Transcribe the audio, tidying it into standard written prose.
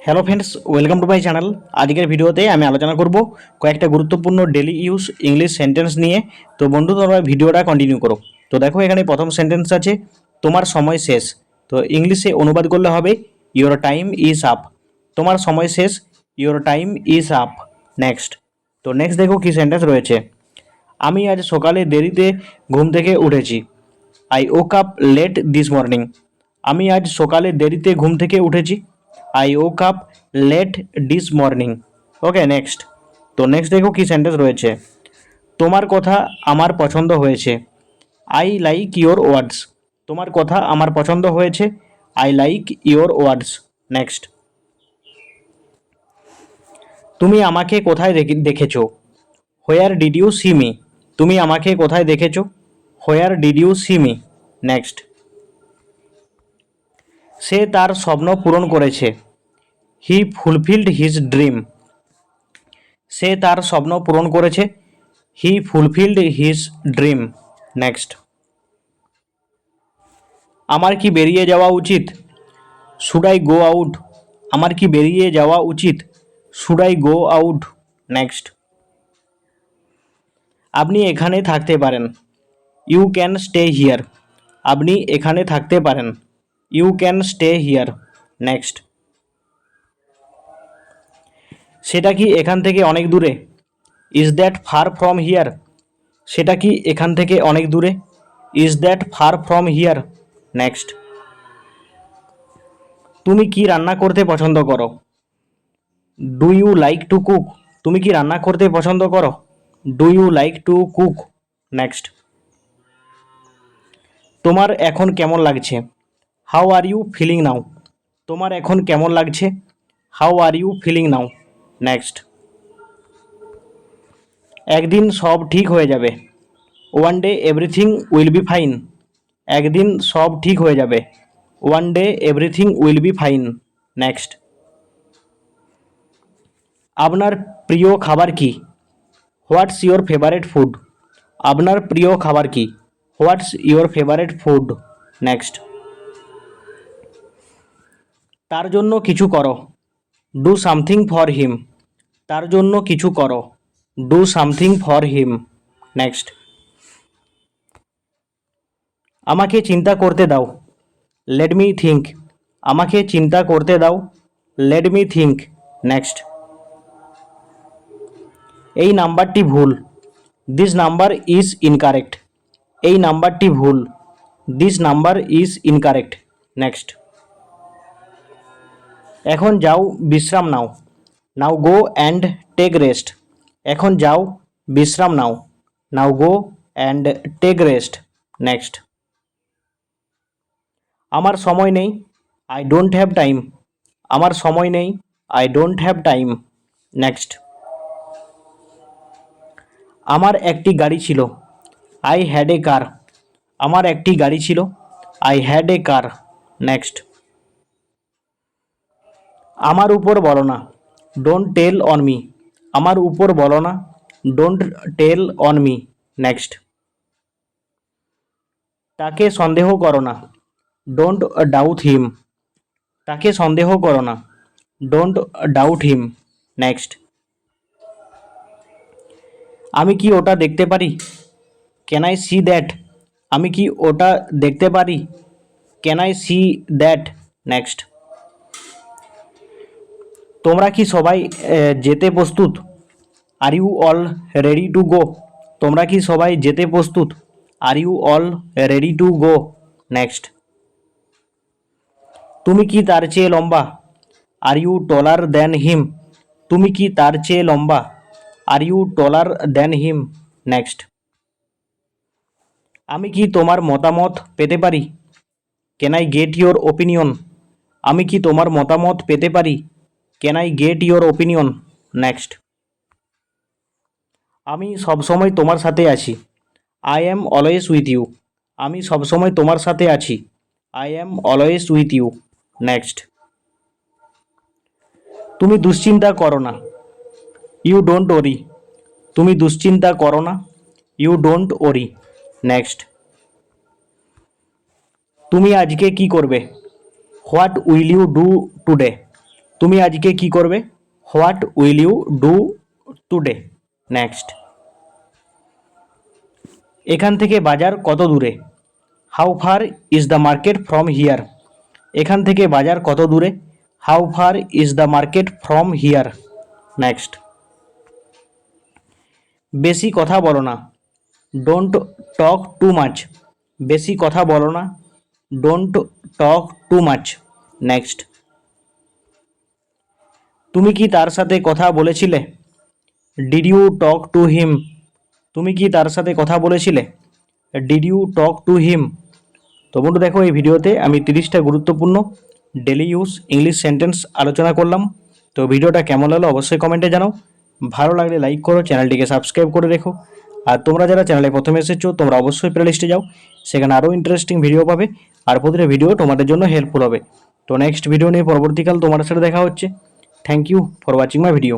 Hello friends, welcome to my channel. আজকের ভিডিওতে আমি আলোচনা করব কয়েকটা গুরুত্বপূর্ণ ডেলি ইউজ ইংলিশ সেন্টেন্স নিয়ে। তো বন্ধু, তোমরা ভিডিওটা কন্টিনিউ করো। তো দেখো, এখানে প্রথম সেন্টেন্স আছে তোমার সময় শেষ। তো ইংলিশে অনুবাদ করলে হবে ইওর টাইম ইজ আপ। তোমার সময় শেষ, your time is up. Next. তো নেক্সট দেখো কি সেন্টেন্স রয়েছে। আমি আজ সকালে দেরিতে ঘুম থেকে উঠেছি। I woke up late this morning. আমি আজ সকালে দেরিতে ঘুম থেকে উঠেছি। I woke up late this morning. Okay, next. তো নেক্সট দেখো কি সেন্টেন্স রয়েছে। তোমার কথা আমার পছন্দ হয়েছে। I like your words. তোমার কথা আমার পছন্দ হয়েছে। I like your words. Next. তুমি আমাকে কোথায় দেখেছো? Where did you see me. তুমি আমাকে কোথায় দেখেছো? Where did you see me. Next. সে তার স্বপ্ন পূরণ করেছে। He fulfilled his dream. সে তার স্বপ্ন পূরণ করেছে। He fulfilled his dream. Next. আমার কি বেরিয়ে যাওয়া উচিত? Should I go out. আমার কি বেরিয়ে যাওয়া উচিত? Should I go out. Next. আপনি এখানে থাকতে পারেন। You can stay here. আপনি এখানে থাকতে পারেন। You can stay here. Next. সেটা কি এখান থেকে অনেক দূরে? Is that far from here. সেটা কি এখান থেকে অনেক দূরে? Is that far from here. Next. তুমি কি রান্না করতে পছন্দ করো? Do you like to cook. তুমি কি রান্না করতে পছন্দ করো? Do you like to cook. Next. তোমার এখন কেমন লাগছে? How are you feeling now. তোমার এখন কেমন লাগছে? How are you feeling now. Next. একদিন সব ঠিক হয়ে যাবে। One day everything will be fine. একদিন সব ঠিক হয়ে যাবে। One day everything will be fine. Next. আপনার প্রিয় খাবার কি? What's your favourite food. আপনার প্রিয় খাবার কি? What's your favourite food. Next. তার জন্য কিছু করো। Do something for him. তার জন্য কিছু করো। Do something for him. Next. আমাকে চিন্তা করতে দাও। Let me think. আমাকে চিন্তা করতে দাও। Let me think. নেক্সট। এই নাম্বারটি ভুল। This number is incorrect. এই নাম্বারটি ভুল। This number is incorrect. Next. এখন যাও, বিশ্রাম নাও। Now go and take rest. এখন যাও, বিশ্রাম নাও। Now go and take rest. Next. আমার সময় নেই। I don't have time. আমার সময় নেই। I don't have time. Next. আমার একটি গাড়ি ছিল। I had a car. আমার একটি গাড়ি ছিল। I had a car. Next. আমার উপর বলো না। Don't tell on me. আমার উপর বলো না। Don't tell on me. Next. তাকে সন্দেহ করো না। ডোন্ট ডাউট হিম। তাকে সন্দেহ করো না। Don't doubt him. নেক্সট। আমি কি ওটা দেখতে পারি? Can I see that. আমি কি ওটা দেখতে পারি? Can I see that. Next. তোমরা কি সবাই যেতে প্রস্তুত? Are you all ready to go. তোমরা কি সবাই যেতে প্রস্তুত? Are you all ready to go. Next. তুমি কি তার চেয়ে লম্বা? Are you taller than him. তুমি কি তার চেয়ে লম্বা? Are you taller than him. Next. আমি কি তোমার মতামত পেতে পারি? Can I get your opinion. আমি কি তোমার মতামত পেতে পারি? Can I get your opinion. Next. আমি সবসময় তোমার সাথে আছি। I am always with you. আমি সবসময় তোমার সাথে আছি। I am always with you. Next. তুমি দুশ্চিন্তা করো না। ইউ ডোন্ট ওরি। তুমি দুশ্চিন্তা করো না। You don't worry. নেক্সট। তুমি আজকে কি করবে? What will you do today. তুমি আজকে কি করবে? What will you do today? Next, এখান থেকে বাজার কত দূরে? How far is the market from here? এখান থেকে বাজার কত দূরে? How far is the market from here? Next, বেশি কথা বলো না। Don't talk too much. বেশি কথা বলো না। Don't talk too much. Next, তুমি কি তার সাথে কথা বলেছিলে? Did you talk to him? তুমি কি তার সাথে কথা বলেছিলে? Did you talk to him? তো বন্ধু দেখো, এই ভিডিওতে আমি 30টা গুরুত্বপূর্ণ ডেলি ইউজ ইংলিশ সেন্টেন্স আলোচনা করলাম। তো ভিডিওটা কেমন লাগলো অবশ্যই কমেন্টে জানাও। ভালো লাগলে লাইক করো, চ্যানেলটিকে সাবস্ক্রাইব করে রেখো। আর তোমরা যারা চ্যানেলে প্রথমে এসেছো তোমরা অবশ্যই প্লেলিস্টে যাও, সেখানে আরও ইন্টারেস্টিং ভিডিও পাবে আর প্রতিটা ভিডিও তোমাদের জন্য হেল্পফুল হবে। তো নেক্সট ভিডিও নিয়ে পরবর্তীকাল তোমাদের সাথে দেখা হচ্ছে। Thank you for watching my video.